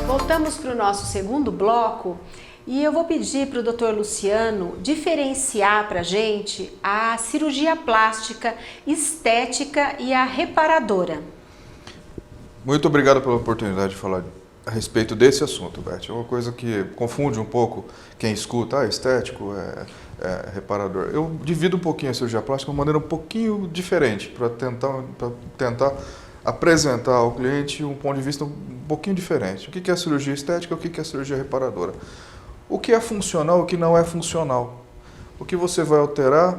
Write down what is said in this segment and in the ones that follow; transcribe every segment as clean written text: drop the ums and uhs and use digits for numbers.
Voltamos para o nosso segundo bloco e eu vou pedir para o Dr. Luciano diferenciar para a gente a cirurgia plástica estética e a reparadora. Muito obrigado pela oportunidade de falar a respeito desse assunto, Beth. É uma coisa que confunde um pouco quem escuta, estético, reparador. Eu divido um pouquinho a cirurgia plástica de uma maneira um pouquinho diferente, para tentar apresentar ao cliente um ponto de vista um pouquinho diferente. O que é a cirurgia estética e o que é a cirurgia reparadora? O que é funcional e o que não é funcional. O que você vai alterar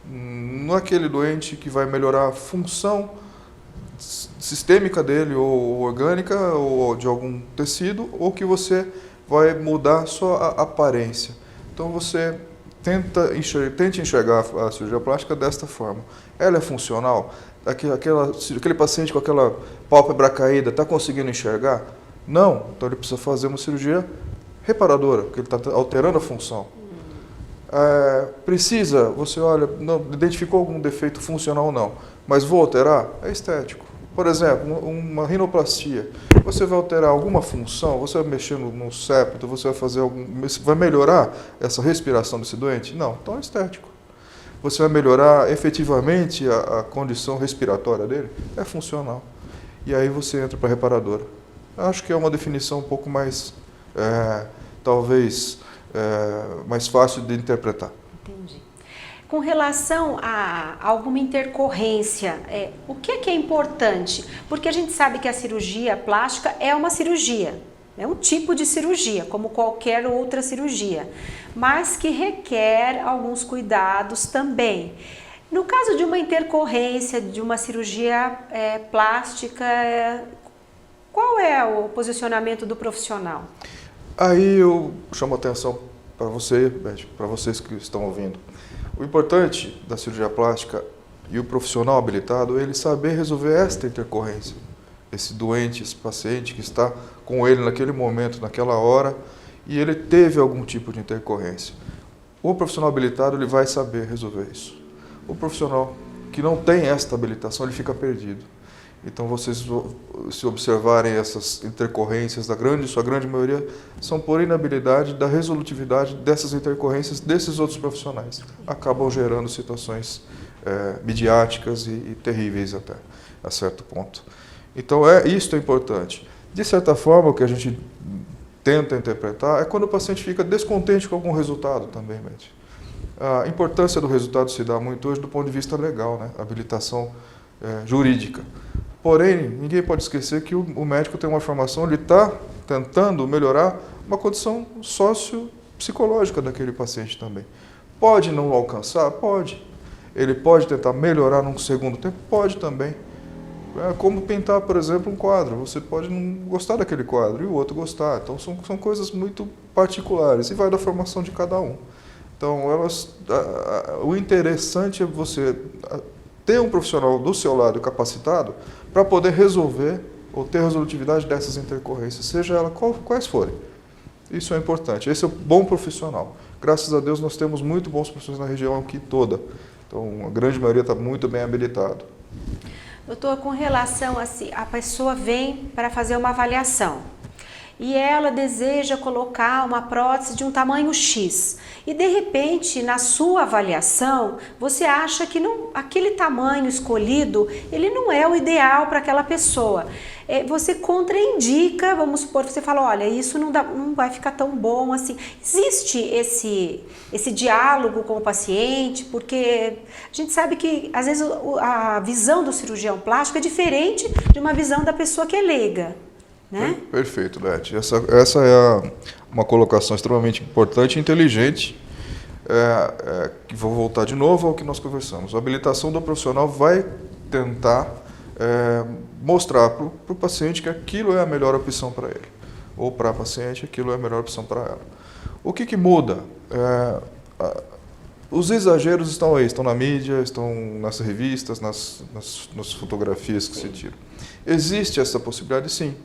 naquele doente que vai melhorar a função sistêmica dele, ou orgânica, ou de algum tecido, ou que você vai mudar só a aparência. Então você tente enxergar a cirurgia plástica desta forma. Ela é funcional? Aquele paciente com aquela pálpebra caída está conseguindo enxergar? Não. Então ele precisa fazer uma cirurgia reparadora, porque ele está alterando a função. Você olha, não identificou algum defeito funcional ou não, mas vou alterar? É estético. Por exemplo, uma rinoplastia. Você vai alterar alguma função? Você vai mexer no septo? Você vai melhorar essa respiração desse doente? Não, então é estético. Você vai melhorar efetivamente a condição respiratória dele? É funcional. E aí você entra para a reparadora. Acho que é uma definição um pouco mais, talvez, mais fácil de interpretar. Entendi. Com relação a alguma intercorrência, o que é importante? Porque a gente sabe que a cirurgia plástica é uma cirurgia, é um tipo de cirurgia, como qualquer outra cirurgia, mas que requer alguns cuidados também. No caso de uma intercorrência de uma cirurgia plástica, qual é o posicionamento do profissional? Aí eu chamo a atenção para você, Beth, para vocês que estão ouvindo. O importante da cirurgia plástica e o profissional habilitado é ele saber resolver esta intercorrência. Esse doente, esse paciente que está com ele naquele momento, naquela hora, e ele teve algum tipo de intercorrência. O profissional habilitado ele vai saber resolver isso. O profissional que não tem esta habilitação, ele fica perdido. Então, vocês, se observarem essas intercorrências, sua grande maioria, são por inabilidade da resolutividade dessas intercorrências desses outros profissionais. Acabam gerando situações midiáticas e terríveis até, a certo ponto. Então, isso é importante. De certa forma, o que a gente tenta interpretar é quando o paciente fica descontente com algum resultado também, Beth. A importância do resultado se dá muito hoje do ponto de vista legal, né? Habilitação jurídica. Porém, ninguém pode esquecer que o médico tem uma formação, ele está tentando melhorar uma condição sociopsicológica daquele paciente também. Pode não alcançar? Pode. Ele pode tentar melhorar num segundo tempo? Pode também. Como pintar, por exemplo, um quadro. Você pode não gostar daquele quadro e o outro gostar. Então, são coisas muito particulares e vai da formação de cada um. Então, o interessante é você ter um profissional do seu lado capacitado para poder resolver ou ter resolutividade dessas intercorrências, seja ela quais forem. Isso é importante. Esse é o bom profissional. Graças a Deus nós temos muito bons profissionais na região aqui toda. Então a grande maioria está muito bem habilitado. Doutor, com relação a pessoa vem para fazer uma avaliação e ela deseja colocar uma prótese de um tamanho X. E de repente, na sua avaliação, você acha que aquele tamanho escolhido, ele não é o ideal para aquela pessoa. Você contraindica, vamos supor, você fala, olha, isso não vai ficar tão bom assim. Existe esse diálogo com o paciente, porque a gente sabe que, às vezes, a visão do cirurgião plástico é diferente de uma visão da pessoa que é leiga. Né? Perfeito, Beth. Essa é uma colocação extremamente importante e inteligente. Que vou voltar de novo ao que nós conversamos. A habilitação do profissional vai tentar mostrar para o paciente que aquilo é a melhor opção para ele. Ou para a paciente, aquilo é a melhor opção para ela. O que muda? Os exageros estão aí, estão na mídia, estão nas revistas, nas fotografias que se tiram. Existe essa possibilidade, sim.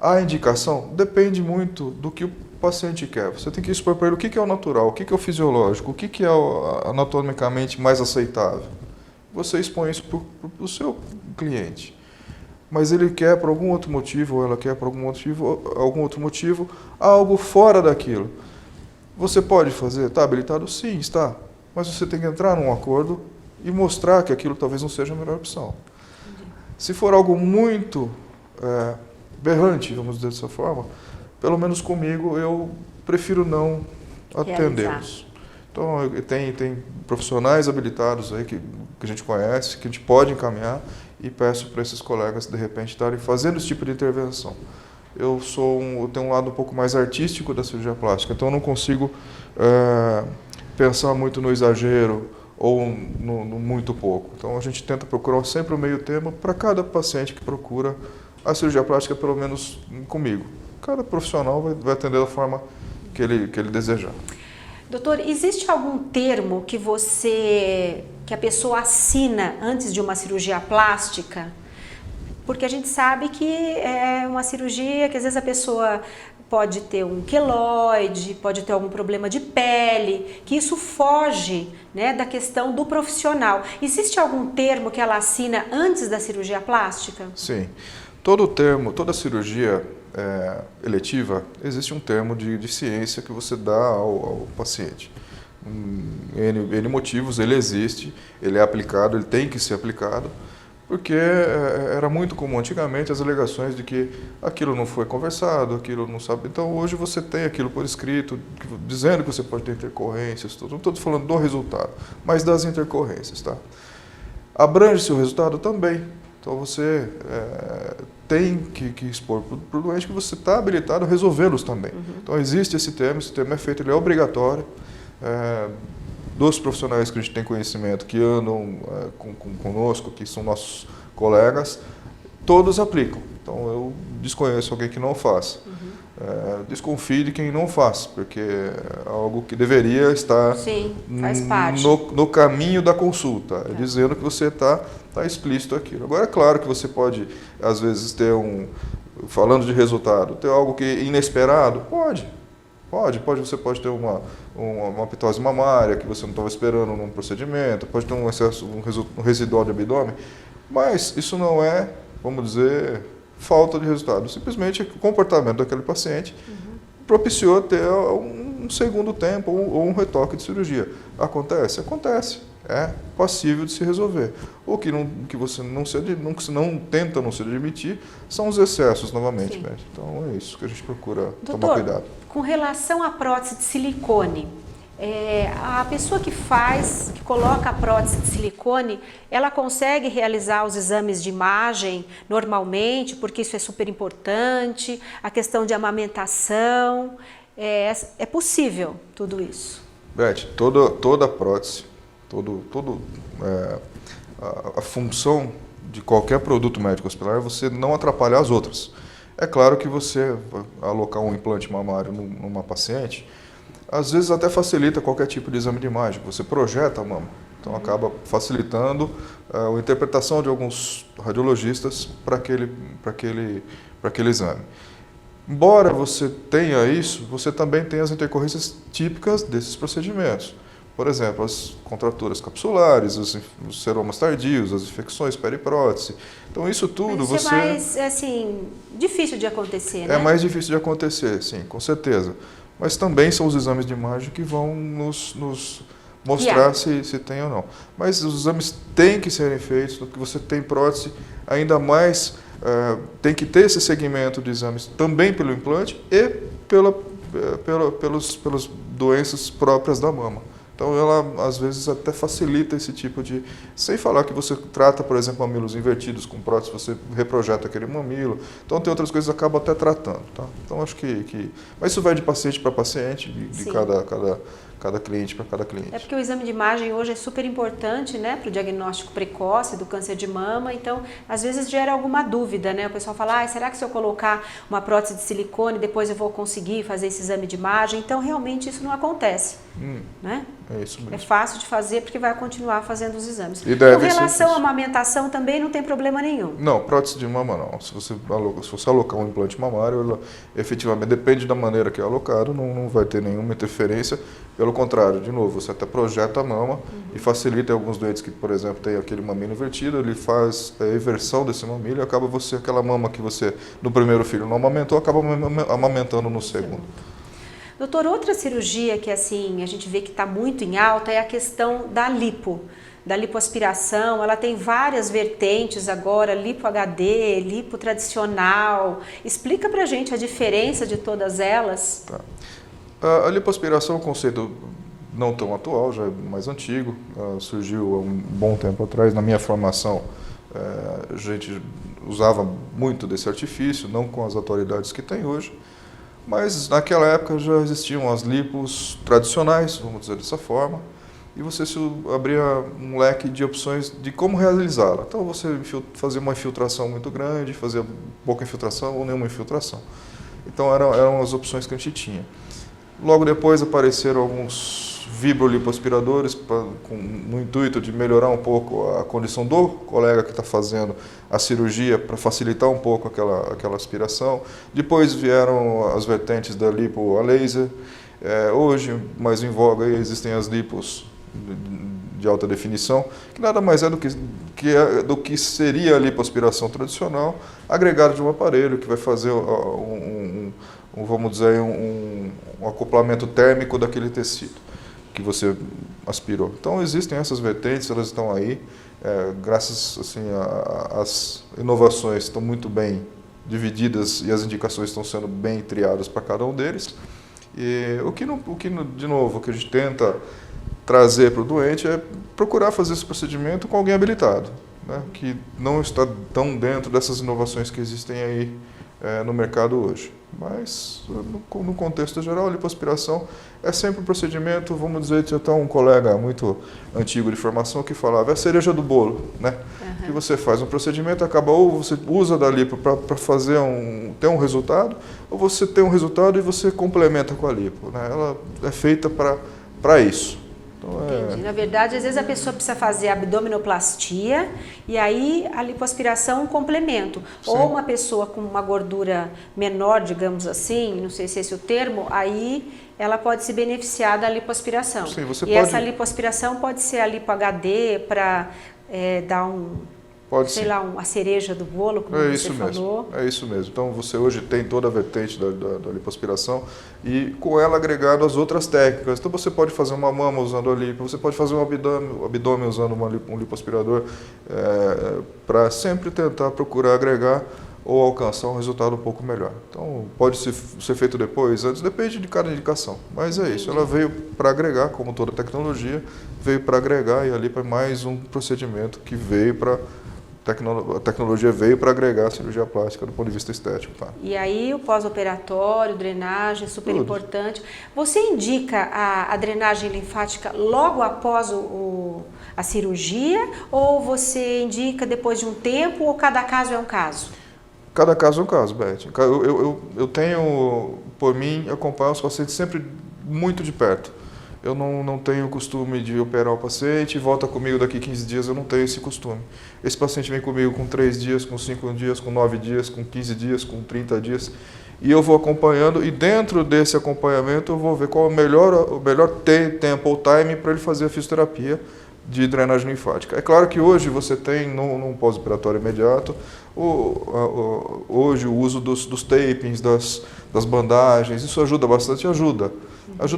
A indicação depende muito do que o paciente quer. Você tem que expor para ele o que é o natural, o que é o fisiológico, o que é o anatomicamente mais aceitável. Você expõe isso para o seu cliente. mas ele quer por algum outro motivo, ou ela quer por algum outro motivo, algo fora daquilo. Você pode fazer? Está habilitado? Sim, está. Mas você tem que entrar num acordo e mostrar que aquilo talvez não seja a melhor opção. Se for algo muito berrante, vamos dizer dessa forma, pelo menos comigo, eu prefiro não atendê-los. Então, tem profissionais habilitados aí que a gente conhece, que a gente pode encaminhar, e peço para esses colegas, de repente, estarem fazendo esse tipo de intervenção. Eu tenho um lado um pouco mais artístico da cirurgia plástica, então eu não consigo pensar muito no exagero ou no muito pouco. Então a gente tenta procurar sempre o meio termo para cada paciente que procura a cirurgia plástica, pelo menos comigo. Cada profissional vai atender da forma que ele desejar. Doutor, existe algum termo que a pessoa assina antes de uma cirurgia plástica? Porque a gente sabe que é uma cirurgia que às vezes a pessoa pode ter um queloide, pode ter algum problema de pele, que isso foge, né, da questão do profissional. Existe algum termo que ela assina antes da cirurgia plástica? Sim. Toda cirurgia eletiva, existe um termo de ciência que você dá ao paciente. N motivos, ele existe, ele é aplicado, ele tem que ser aplicado, porque era muito comum antigamente as alegações de que aquilo não foi conversado, aquilo não sabe. Então hoje você tem aquilo por escrito, dizendo que você pode ter intercorrências, tudo. Não estou falando do resultado, mas das intercorrências, tá? Abrange-se o resultado também. Então você tem que expor para o doente que você está habilitado a resolvê-los também. Então existe esse termo é feito, ele é obrigatório. Dos profissionais que a gente tem conhecimento, que andam conosco, que são nossos colegas, todos aplicam. Então eu desconheço alguém que não faça. Desconfie de quem não faz, porque é algo que deveria estar faz parte. No caminho da consulta, dizendo que você está explícito aquilo. Agora é claro que você pode, às vezes, falando de resultado, ter algo que é inesperado, você pode ter uma pitose mamária que você não estava esperando num procedimento, pode ter um residual de abdômen, mas isso não é, vamos dizer, falta de resultado. Simplesmente o comportamento daquele paciente propiciou ter um segundo tempo ou um retoque de cirurgia. Acontece? Acontece. É passível de se resolver. O que você não tenta não se admitir são os excessos novamente. Né? Então é isso que a gente procura tomar cuidado. Com relação à prótese de silicone, a pessoa que coloca a prótese de silicone, ela consegue realizar os exames de imagem normalmente, porque isso é super importante, a questão de amamentação, é possível tudo isso? Beth, toda prótese, a função de qualquer produto médico hospitalar é você não atrapalhar as outras. É claro que você alocar um implante mamário numa paciente, às vezes até facilita qualquer tipo de exame de imagem, você projeta a mama, então acaba facilitando a interpretação de alguns radiologistas para aquele exame. Embora você tenha isso, você também tem as intercorrências típicas desses procedimentos. Por exemplo, as contraturas capsulares, os seromas tardios, as infecções periprótese. Então isso tudo isso é mais, difícil de acontecer, né? É mais difícil de acontecer, sim, com certeza. Mas também são os exames de imagem que vão nos mostrar se tem ou não. Mas os exames têm que serem feitos, porque você tem prótese, ainda mais tem que ter esse segmento de exames também pelo implante e pelas doenças próprias da mama. Então ela às vezes até facilita esse tipo de... Sem falar que você trata, por exemplo, mamilos invertidos com prótese, você reprojeta aquele mamilo. Então tem outras coisas que acaba até tratando. Tá? Então acho que... Mas isso vai de paciente para paciente, de cada cliente para cada cliente. É porque o exame de imagem hoje é super importante, né, para o diagnóstico precoce do câncer de mama, então às vezes gera alguma dúvida, né? O pessoal fala, será que se eu colocar uma prótese de silicone, depois eu vou conseguir fazer esse exame de imagem? Então realmente isso não acontece, né? É isso mesmo. É fácil de fazer porque vai continuar fazendo os exames. E deve Com relação à amamentação também não tem problema nenhum? Não, prótese de mama não. Se você alocar um implante mamário, ela efetivamente, depende da maneira que é alocado, não vai ter nenhuma interferência, pelo Pelo contrário, de novo, você até projeta a mama e facilita alguns doentes que, por exemplo, tem aquele mamilo invertido, ele faz a inversão desse mamilo e acaba você, aquela mama que você no primeiro filho não amamentou, acaba amamentando no segundo. Doutor, outra cirurgia que assim a gente vê que está muito em alta é a questão da lipoaspiração. Ela tem várias vertentes agora, lipo HD, lipo tradicional. Explica pra gente a diferença de todas elas. Tá. A lipoaspiração é um conceito não tão atual, já é mais antigo, surgiu há um bom tempo atrás. Na minha formação, a gente usava muito desse artifício, não com as atualidades que tem hoje, mas naquela época já existiam as lipos tradicionais, vamos dizer dessa forma, e você abria um leque de opções de como realizá-la. Então você fazia uma infiltração muito grande, fazia pouca infiltração ou nenhuma infiltração. Então eram as opções que a gente tinha. Logo depois apareceram alguns vibrolipoaspiradores no intuito de melhorar um pouco a condição do colega que está fazendo a cirurgia para facilitar um pouco aquela aspiração. Depois vieram as vertentes da lipo a laser. Hoje, mais em voga, existem as lipos de alta definição, que nada mais é do que seria a lipoaspiração tradicional, agregada de um aparelho que vai fazer vamos dizer, um acoplamento térmico daquele tecido que você aspirou. Então existem essas vertentes, elas estão aí, graças assim, às inovações estão muito bem divididas e as indicações estão sendo bem triadas para cada um deles. E de novo, o que a gente tenta trazer para o doente é procurar fazer esse procedimento com alguém habilitado, né, que não está tão dentro dessas inovações que existem aí no mercado hoje. Mas, no contexto geral, a lipoaspiração é sempre um procedimento, vamos dizer, tinha até um colega muito antigo de formação que falava, é a cereja do bolo, né? Uhum. Que você faz um procedimento, acaba ou você usa da lipo para ter um resultado, ou você tem um resultado e você complementa com a lipo, né? Ela é feita para isso. Então, Entendi. Na verdade, às vezes a pessoa precisa fazer abdominoplastia e aí a lipoaspiração é um complemento. Sim. Ou uma pessoa com uma gordura menor, digamos assim, não sei se é esse o termo, aí ela pode se beneficiar da lipoaspiração. Sim, essa lipoaspiração pode ser a lipo HD para dar a cereja do bolo, como você falou. É isso mesmo. Então você hoje tem toda a vertente da lipoaspiração e com ela agregado as outras técnicas. Então você pode fazer uma mama usando a lipo, você pode fazer um abdômen usando um lipoaspirador, para sempre tentar procurar agregar ou alcançar um resultado um pouco melhor. Então pode ser feito depois, antes, depende de cada indicação. Mas é isso, ela veio para agregar, como toda tecnologia, veio para agregar e ali para mais um procedimento que veio para a tecnologia veio para agregar a cirurgia plástica do ponto de vista estético. Tá? E aí o pós-operatório, drenagem, super importante. Você indica a drenagem linfática logo após a cirurgia ou você indica depois de um tempo ou cada caso é um caso? Cada caso é um caso, Beth. Eu tenho, por mim, acompanhar os pacientes sempre muito de perto. Eu não tenho o costume de operar o paciente e volta comigo daqui 15 dias, eu não tenho esse costume. Esse paciente vem comigo com 3 dias, com 5 dias, com 9 dias, com 15 dias, com 30 dias. E eu vou acompanhando e dentro desse acompanhamento eu vou ver qual é o melhor tempo ou time para ele fazer a fisioterapia de drenagem linfática. É claro que hoje você tem, num pós-operatório imediato, hoje o uso dos tapings, das bandagens, isso ajuda bastante, ajuda,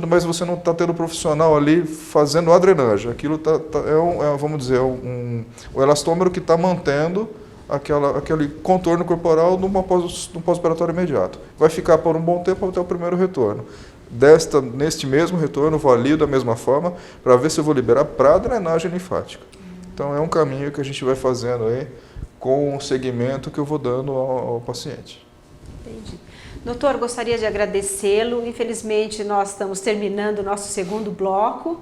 mas você não está tendo um profissional ali fazendo a drenagem. Aquilo vamos dizer, o elastômero que está mantendo aquele contorno corporal num pós-operatório imediato. Vai ficar por um bom tempo até o primeiro retorno. Neste mesmo retorno, valido da mesma forma, para ver se eu vou liberar para a drenagem linfática. Então é um caminho que a gente vai fazendo aí com o segmento que eu vou dando ao paciente. Entendi. Doutor, gostaria de agradecê-lo. Infelizmente, nós estamos terminando o nosso segundo bloco.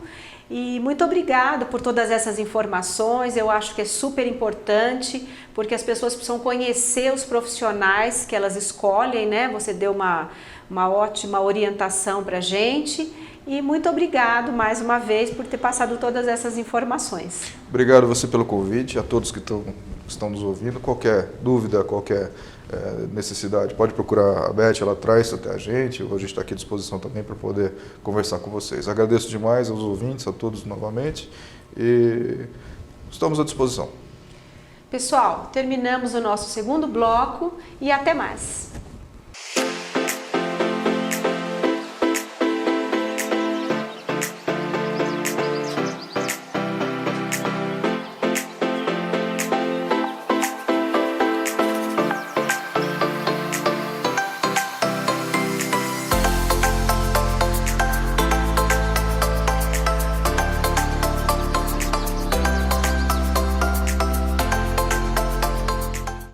E muito obrigado por todas essas informações, eu acho que é super importante, porque as pessoas precisam conhecer os profissionais que elas escolhem, né? Você deu uma ótima orientação para a gente e muito obrigado mais uma vez por ter passado todas essas informações. Obrigado você pelo convite, a todos que estão nos ouvindo. Qualquer dúvida, qualquer necessidade, pode procurar a Beth, ela traz até a gente está aqui à disposição também para poder conversar com vocês. Agradeço demais aos ouvintes, a todos novamente, e estamos à disposição. Pessoal, terminamos o nosso segundo bloco e até mais.